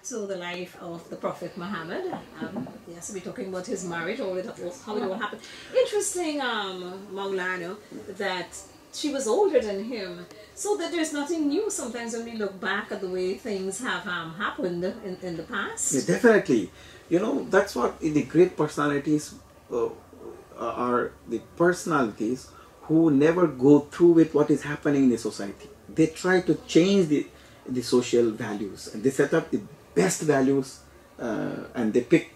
to the life of the Prophet Muhammad. Yes, we're talking about his marriage, how it all happened. Interesting, Maulana, that she was older than him, so that there's nothing new sometimes when we look back at the way things have happened in the past. Yeah, definitely. You know, that's what the great personalities are, the personalities who never go through with what is happening in the society. They try to change the social values, and they set up the best values, and they pick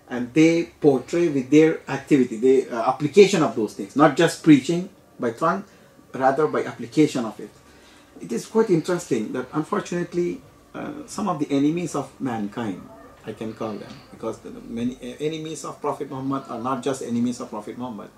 and they portray with their activity, the application of those things, not just preaching by tongue, rather by application of it. It is quite interesting that unfortunately some of the enemies of mankind, I can call them, because the many enemies of Prophet Muhammad are not just enemies of Prophet Muhammad.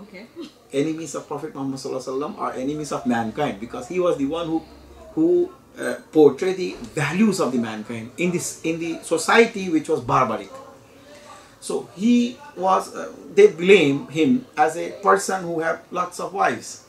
Okay. Enemies of Prophet Muhammad are enemies of mankind, because he was the one who portrayed the values of the mankind in the society which was barbaric. So he was, they blame him as a person who had lots of wives.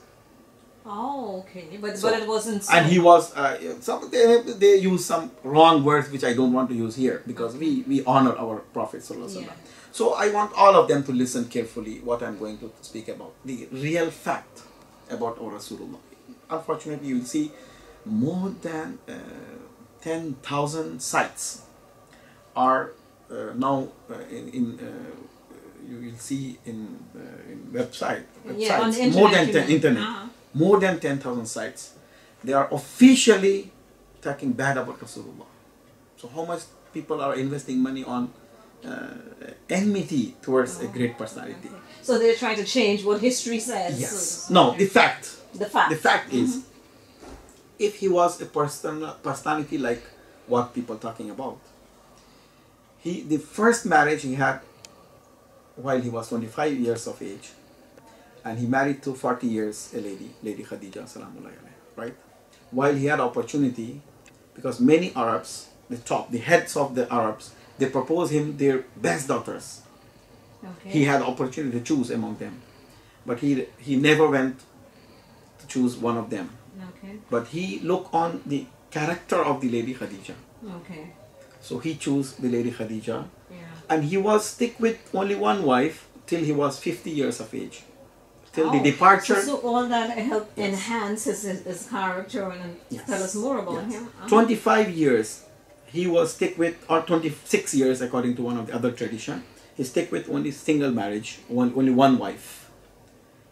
Oh, okay, but it wasn't so. And he was, they use some wrong words which I don't want to use here, because we honor our Prophet Sallallahu Yeah. So I want all of them to listen carefully what I'm going to speak about. The real fact about our Rasulullah. Unfortunately, you will see more than 10,000 sites are now you will see in websites, yeah, on the internet, more than 10 internet. More than 10,000 sites. They are officially talking bad about Rasulullah. So how much people are investing money on enmity towards a great personality? So they're trying to change what history says. Yes. No, the fact. The fact. The fact is, if he was a personality like what people are talking about, the first marriage he had while he was 25 years of age, and he married to 40 years a Lady Khadija, right? While he had opportunity, because many Arabs, the heads of the Arabs, they proposed him their best daughters. Okay. He had opportunity to choose among them, but he never went to choose one of them. Okay. But he looked on the character of the Lady Khadija. Okay. So he chose the Lady Khadija, Yeah. and he was stick with only one wife till he was 50 years of age. Till the departure. So all that helped enhance his character and tell us more about him. 25 years he was stick with, or 26 years according to one of the other tradition. He stick with only single marriage, only one wife.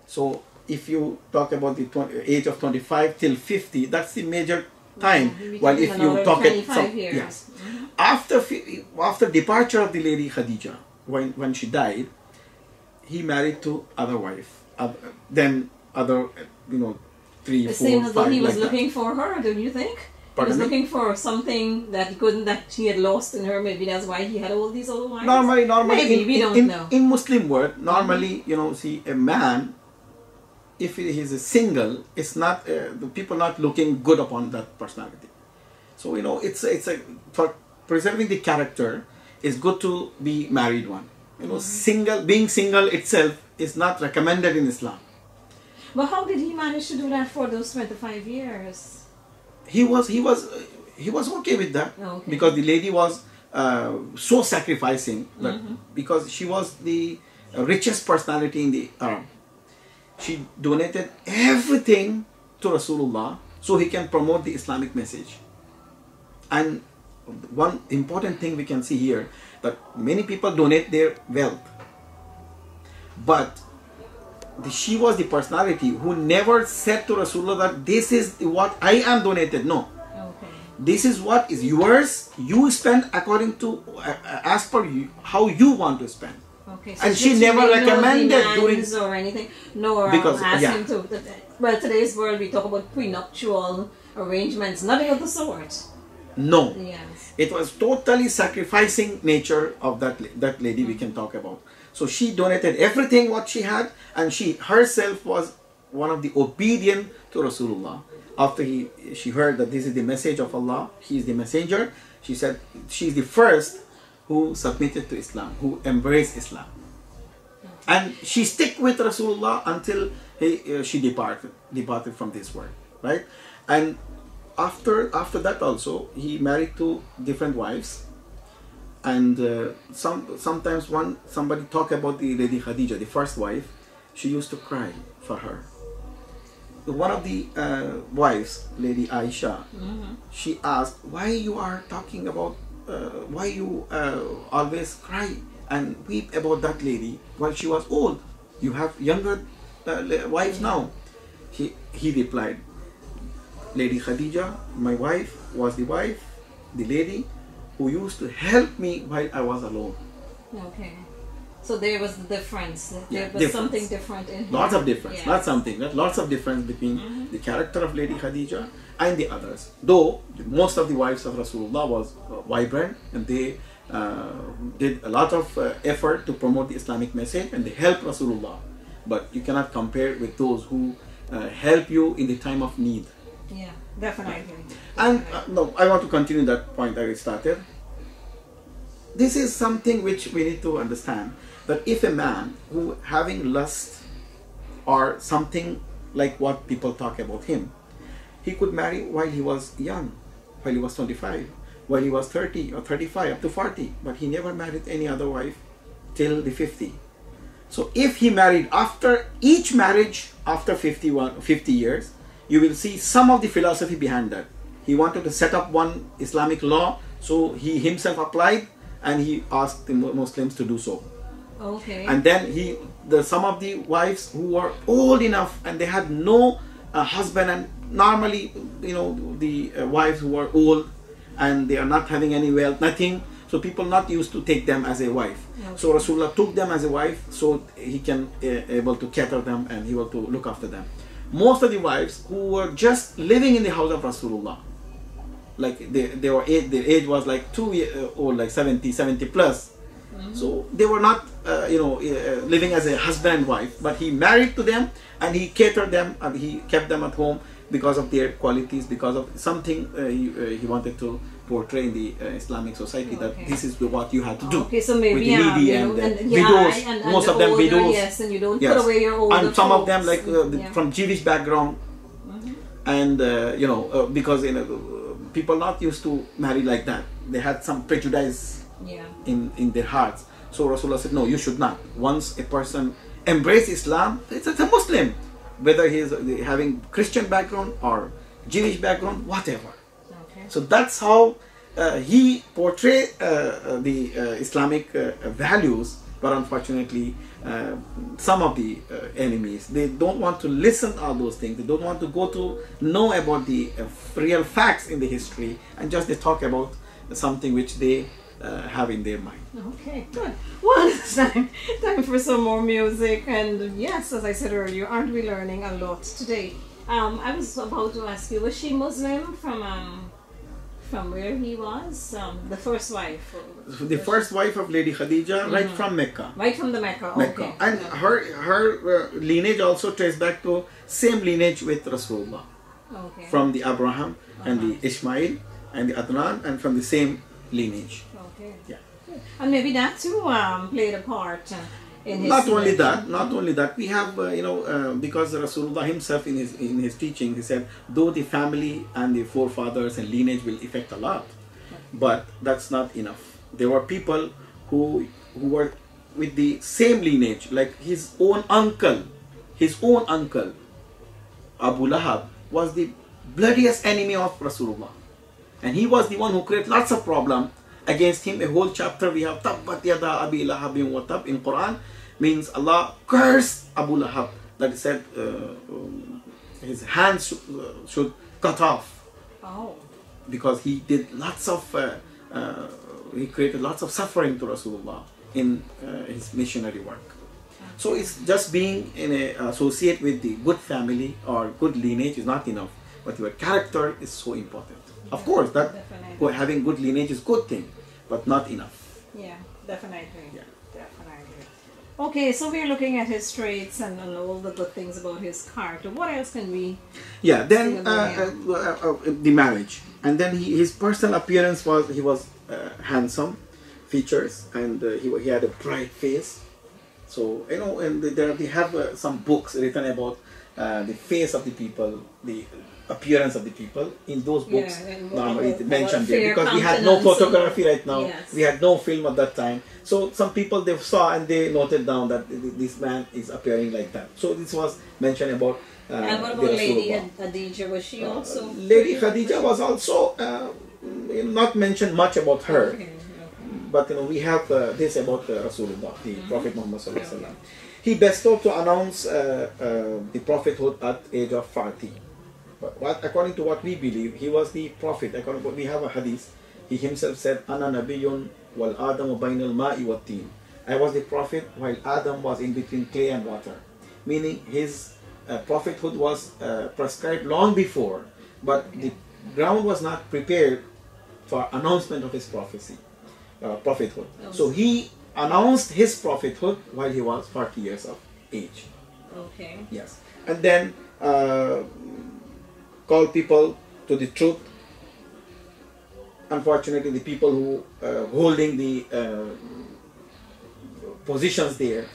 So if you talk about the age of 25 till 50, that's the major time. While if you talk at some, yes, after departure of the Lady Khadija, when she died, he married to other wife. Then other, 3, 4, 5. It seems as though he was like looking for her, don't you think? Pardon he was me? looking for something that he had lost in her. Maybe that's why he had all these other wives. Normally, maybe we don't know. In Muslim world, normally, see a man, if he is a single, it's not the people not looking good upon that personality. So it's for preserving the character, it's good to be married one. Being single itself is not recommended in Islam. But how did he manage to do that for those 25 years? He was okay with that, because the lady was so sacrificing that because she was the richest personality in the Arab. She donated everything to Rasulullah so he can promote the Islamic message. And one important thing we can see here, that many people donate their wealth, but she was the personality who never said to Rasulullah that this is what I am donated. No. Okay. This is what is yours. You spend according to, as per you, how you want to spend. Okay. So and she never recommended doing or anything. No, because asking to. Well, today's world we talk about prenuptial arrangements. Nothing of the sort. No. Yes. It was totally sacrificing nature of that lady we can talk about. So she donated everything what she had, and she herself was one of the obedient to Rasulullah. After she heard that this is the message of Allah, he is the messenger, she said she is the first who submitted to Islam, who embraced Islam. And she stick with Rasulullah until she departed from this world, right? And after that also he married two different wives, and sometimes somebody talk about the Lady Khadija, the first wife. She used to cry for her. One of the wives, Lady Aisha, she asked, why you are talking about, why you always cry and weep about that lady while she was old? You have younger wives now. He replied, Lady Khadija, my wife, was the lady who used to help me while I was alone. Okay. So there was the difference. There was difference. Something different in Lots her. of difference, Yes. not something. Lots of difference between the character of Lady Khadija and the others. Though most of the wives of Rasulullah was vibrant, and they did a lot of effort to promote the Islamic message, and they helped Rasulullah. But you cannot compare with those who help you in the time of need. Yeah, definitely. And no, I want to continue that point I started. This is something which we need to understand, that if a man who having lust or something like what people talk about him, he could marry while he was young, while he was 25, while he was 30 or 35 up to 40, but he never married any other wife till the 50. So if he married after each marriage after 50 years, you will see some of the philosophy behind that. He wanted to set up one Islamic law, so he himself applied and he asked the Muslims to do so. Okay. And then some of the wives who were old enough and they had no husband, and normally, the wives who were old and they are not having any wealth, nothing, so people not used to take them as a wife. Okay. So Rasulullah took them as a wife so he can able to cater them and he will to look after them. Most of the wives who were just living in the house of Rasulullah, like their age was like 2 years old, like 70 plus. So they were not living as a husband and wife, but he married to them and he catered them and he kept them at home because of their qualities, because of something he wanted to portray in the Islamic society, that this is what you have to do. Okay, so maybe with the needy and widows, and most the of them older, widows. yes, and you don't put away your older and some of them folks. like from Jewish background, and because people not used to marry like that. They had some prejudice in their hearts. So Rasulullah said, no, you should not. Once a person embraces Islam, it's a Muslim, whether he is having Christian background or Jewish background, whatever. Okay. So that's how he portrayed the Islamic values. But unfortunately, some of the enemies, they don't want to listen to all those things. They don't want to go to know about the real facts in the history, and just they talk about something which they have in their mind. Okay, good. Well, it's time for some more music. And yes, as I said earlier, aren't we learning a lot today? I was about to ask you, was she Muslim from where he was? The first wife? The first wife of Lady Khadija, right from Mecca. Right from the Mecca, okay. And her lineage also traced back to same lineage with Rasulullah. Okay. From the Abraham and the Ishmael and the Adnan, and from the same lineage. Okay. Yeah. And maybe that too played a part in his Not only that, we have because Rasulullah himself in his teaching, he said, though the family and the forefathers and lineage will affect a lot, but that's not enough. There were people who were with the same lineage, like his own uncle, Abu Lahab, was the bloodiest enemy of Rasulullah, and he was the one who created lots of problem against him. A whole chapter we have, Tabbat yada Abi Lahabin wa tab, in Quran, means Allah cursed Abu Lahab, that he said his hands should cut off. Oh. Because he did he created lots of suffering to Rasulullah in his missionary work. So it's just being associate with the good family or good lineage is not enough, but your character is so important. Of course, that having good lineage is good thing, but not enough. Yeah, definitely. Yeah. Definitely. Okay, so we're looking at his traits and all the good things about his character. What else can we? Yeah, then the marriage, and then his personal appearance was handsome, features, and he had a bright face. So and they have some books written about the face of the people, the appearance of the people in those books. Normally it's mentioned there, because we had no photography right now. Yes. We had no film at that time. So some people, they saw and they noted down that this man is appearing like that. So this was mentioned about. And what about Lady Khadija? Was she also? Lady Khadija was also not mentioned much about her. Okay. But we have this about Rasulullah, the Prophet Muhammad Sallallahu Alaihi Wasallam. He bestowed to announce the prophethood at age of 40. But according to what we believe, he was the prophet. According to what we have a hadith, he himself said, "Ana nabiyyun wal Adamu bainal ma'i wat teen." I was the prophet while Adam was in between clay and water. Meaning his prophethood was prescribed long before, but the ground was not prepared for announcement of his prophethood. So he announced his prophethood while he was 40 years of age. Okay. Yes. And then called people to the truth. Unfortunately, the people who holding the positions there,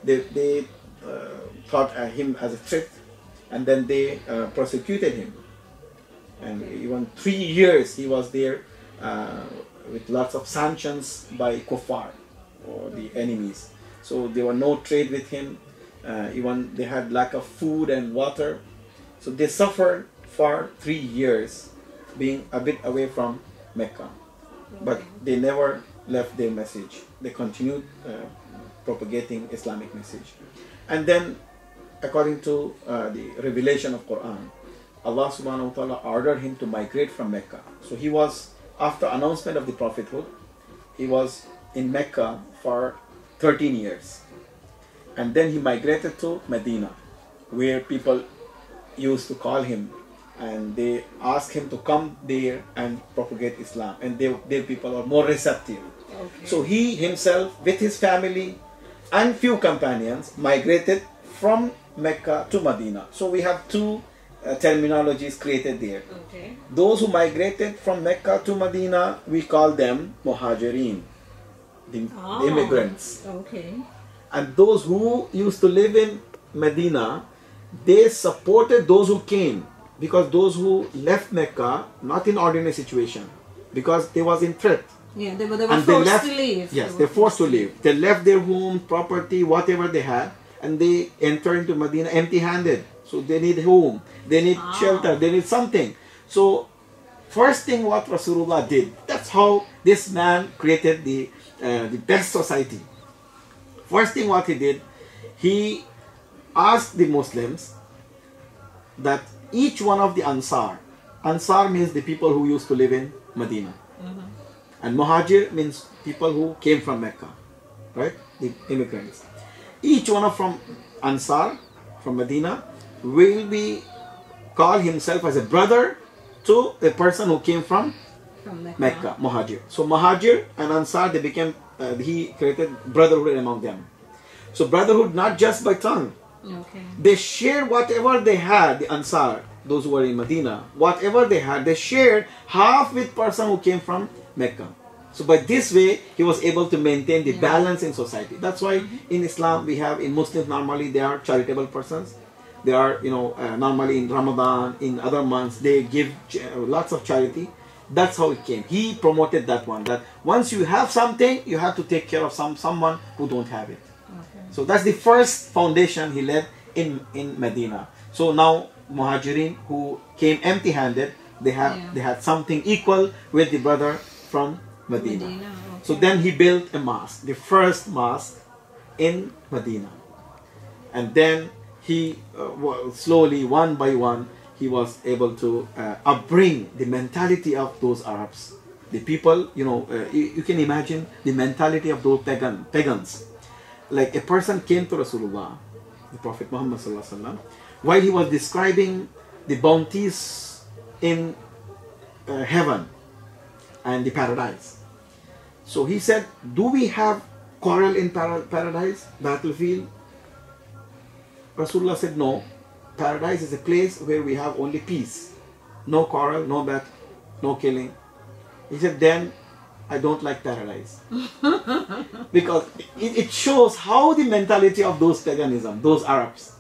they thought him as a threat, and then they prosecuted him. And even 3 years he was there with lots of sanctions by kuffar, or the enemies. So there were no trade with him. Even they had lack of food and water. So they suffered for 3 years, being a bit away from Mecca. But they never left their message. They continued propagating Islamic message. And then, according to the revelation of Quran, Allah subhanahu wa ta'ala ordered him to migrate from Mecca. So he was, after announcement of the prophethood, he was in Mecca for 13 years. And then he migrated to Medina, where people used to call him, and they asked him to come there and propagate Islam. And their people are more receptive. Okay. So he himself, with his family and few companions, migrated from Mecca to Medina. So we have two terminologies created there. Okay. Those who migrated from Mecca to Medina, we call them Muhajirin, the immigrants. Okay. And those who used to live in Medina, they supported those who came, because those who left Mecca, not in ordinary situation, because they was in threat. Yeah, they were And forced to leave. Yes, they're forced to leave. They left their home, property, whatever they had, and they enter into Medina empty-handed. So they need home, they need shelter, they need something. So first thing what Rasulullah did, that's how this man created the best society. First thing what he did, he asked the Muslims that each one of the Ansar means the people who used to live in Medina. And Muhajir means people who came from Mecca, right? The immigrants. Each one of from Ansar, from Medina, will be call himself as a brother to a person who came from Mecca, Muhajir. So Muhajir and Ansar, they became, he created brotherhood among them. So brotherhood not just by tongue. Okay. They shared whatever they had, the Ansar, those who were in Medina, whatever they had, they shared half with person who came from Mecca. So by this way, he was able to maintain the balance in society. That's why in Islam we have, in Muslims normally they are charitable persons. They are, normally in Ramadan, in other months, they give lots of charity. That's how it came. He promoted that one, that once you have something, you have to take care of someone who don't have it. Okay. So that's the first foundation he led in Medina. So now Muhajirin who came empty-handed, they had something equal with the brother from Medina. Okay. So then he built a mosque, the first mosque in Medina. And then he slowly, one by one, he was able to upbring the mentality of those Arabs. The people, you can imagine the mentality of those pagans. Like a person came to Rasulullah, the Prophet Muhammad Sallallahu Alaihi Wasallam, while he was describing the bounties in heaven and the paradise. So he said, do we have quarrel in paradise, battlefield? Rasulullah said, no. Paradise is a place where we have only peace. No quarrel, no battle, no killing. He said, then I don't like paradise. Because it shows how the mentality of those paganism, those Arabs.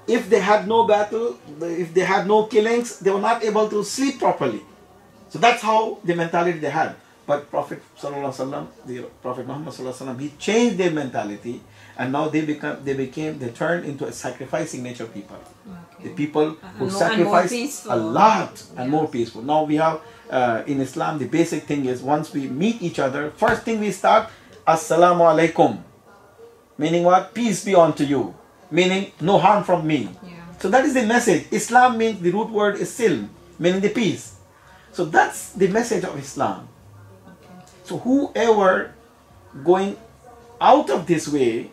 if they had no battle, if they had no killings, they were not able to sleep properly. So that's how the mentality they had. But Prophet Sallallahu Alaihi Wasallam, the Prophet Muhammad Sallallahu Alaihi Wasallam, he changed their mentality, and now they turned into a sacrificing nature people. Okay. The people who and sacrifice a lot and Yes. more peaceful. Now we have in Islam, the basic thing is once we meet each other, first thing we start, Assalamu alaikum, meaning what? Peace be unto you, meaning no harm from me. Yeah. So that is the message. Islam means, the root word is silm, meaning the peace. So that's the message of Islam. So whoever going out of this way,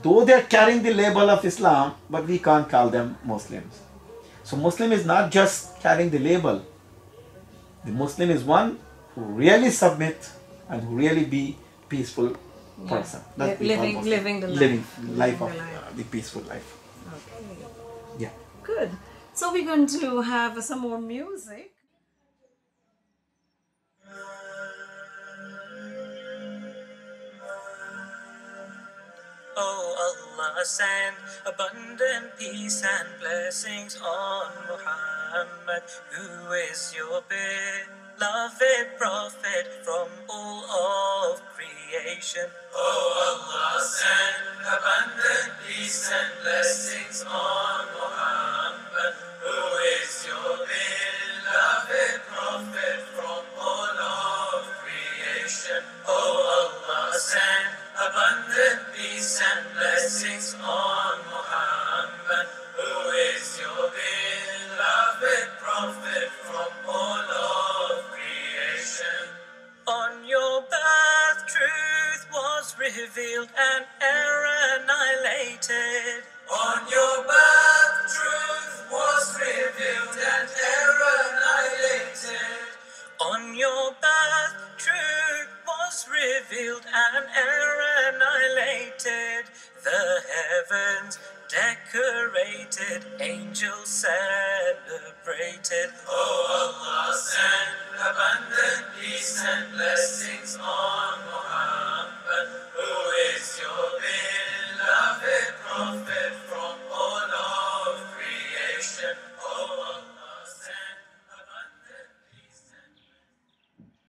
though they're carrying the label of Islam, but we can't call them Muslims. So Muslim is not just carrying the label. The Muslim is one who really submit and who really be peaceful person. That's Living the life. Living life of the life. the peaceful life. Okay. Yeah. Good. So we're going to have some more music. Oh Allah, send abundant peace and blessings on Muhammad, who is your beloved prophet from all of creation. Oh Allah, send abundant peace and blessings on Muhammad, who is your beloved prophet from all of creation. Oh Allah, send abundant peace and blessings on Muhammad, who is your beloved prophet from all of creation. On your birth, truth was revealed and error annihilated. On your birth, truth was revealed and error annihilated. On your birth, truth was revealed and error annihilated. The heavens decorated, angels celebrated. Oh